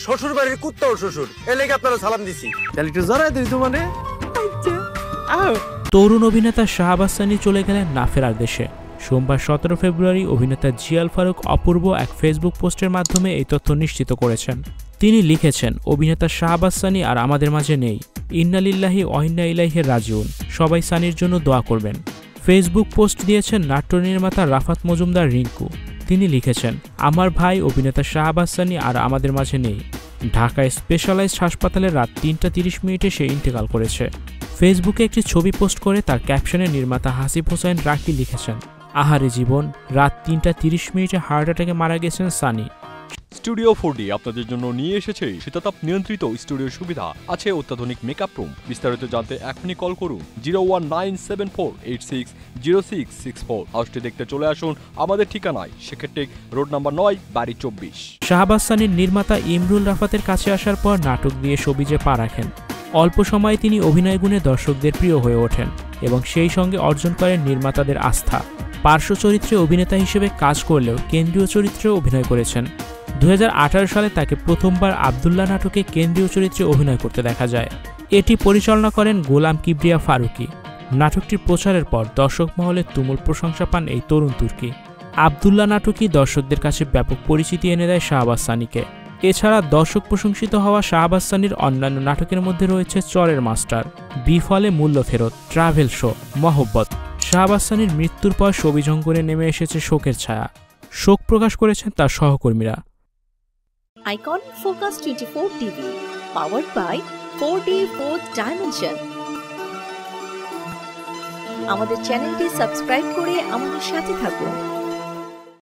শ্বশুর বাড়ির কুত্তাও শ্বশুর, এর লেগে আপনারা সালাম দিছি। তাহলে একটু জড়াই দিই তো মানে। তরুণ অভিনেতা শাহবাজ সানি চলে গেলেন না ফেরার দেশে। সোমবার 17 ফেব্রুয়ারি অভিনেতা জিয়াল ফারুক অপূর্ব এক ফেসবুক পোস্টের মাধ্যমে এই তথ্য নিশ্চিত করেছেন। তিনি লিখেছেন, অভিনেতা শাহবাজ সানি আর আমাদের মাঝে নেই। ইন্না লিল্লাহি ওয়া ইন্না ইলাইহি রাজিউন। সবাই সানির জন্য দোয়া করবেন। ফেসবুক পোস্ট দিয়েছেন নাট্য নির্মাতা রাফাত মজুমদার রিঙ্কু। তিনি লিখেছেন, আমার ভাই অভিনেতা শাহবাজ সানি আর আমাদের মাঝে নেই। ঢাকায় স্পেশালাইজড হাসপাতালে রাত 3টা 30 মিনিটে সে ইন্তেকাল করেছে। ফেসবুকে একটি ছবি পোস্ট করে তার ক্যাপশনে নির্মাতা হাসিব হোসেন রাকি লিখেছেন, আহারে জীবন, রাত 3টা 30 মিনিটে হার্ট অ্যাটাকে মারা গেছেন সানি। স্টুডিও 4D আপনাদের জন্য নিয়ে এসেছে শীতাতাপ নিয়ন্ত্রিত স্টুডিও সুবিধা, আছে অত্যাধুনিক মেকআপ রুম। বিস্তারিত জানতে এখনই কল করুন 01974860664। হাউসটি দেখতে চলে আসুন আমাদের ঠিকানায় শেখেরটেক রোড নাম্বার 9, বাড়ি 24। শাহবাজ সানির নির্মাতা ইমরুল রাফাতের কাছে আসার পর নাটক দিয়ে সবিজে পা রাখেন। অল্প সময়ে তিনি অভিনয় গুণে দর্শকদের প্রিয় হয়ে ওঠেন এবং সেই সঙ্গে অর্জন করেন নির্মাতাদের আস্থা। পার্শ্ব চরিত্রে অভিনেতা হিসেবে কাজ করলেও কেন্দ্রীয় চরিত্রেও অভিনয় করেছেন। 2018 সালে তাকে প্রথমবার আব্দুল্লাহ নাটকে কেন্দ্রীয় চরিত্রে অভিনয় করতে দেখা যায়। এটি পরিচালনা করেন গোলাম কিবরিয়া ফারুকি। নাটকটির প্রচারের পর দর্শক মহলে তুমুল প্রশংসা পান এই তরুণ তুর্কি। আব্দুল্লাহ নাটকই দর্শকদের কাছে ব্যাপক পরিচিতি এনে দেয় শাহবাজ সানিকে। এছাড়া দর্শক প্রশংসিত হওয়া শাহবাজ সানির অন্যান্য নাটকের মধ্যে রয়েছে চরের মাস্টার, বিফলে মূল্য ফেরত, ট্রাভেল শো, মহব্বত। শাহবাজ সানির মৃত্যুর পর সবিজ অঙ্গনে নেমে এসেছে শোকের ছায়া। শোক প্রকাশ করেছেন তার সহকর্মীরা। Icon focus 24 TV, powered by 4D Fourth Dimension। আমাদের চ্যানেলটি সাবস্ক্রাইব করে আমাদের সাথে থাকুন।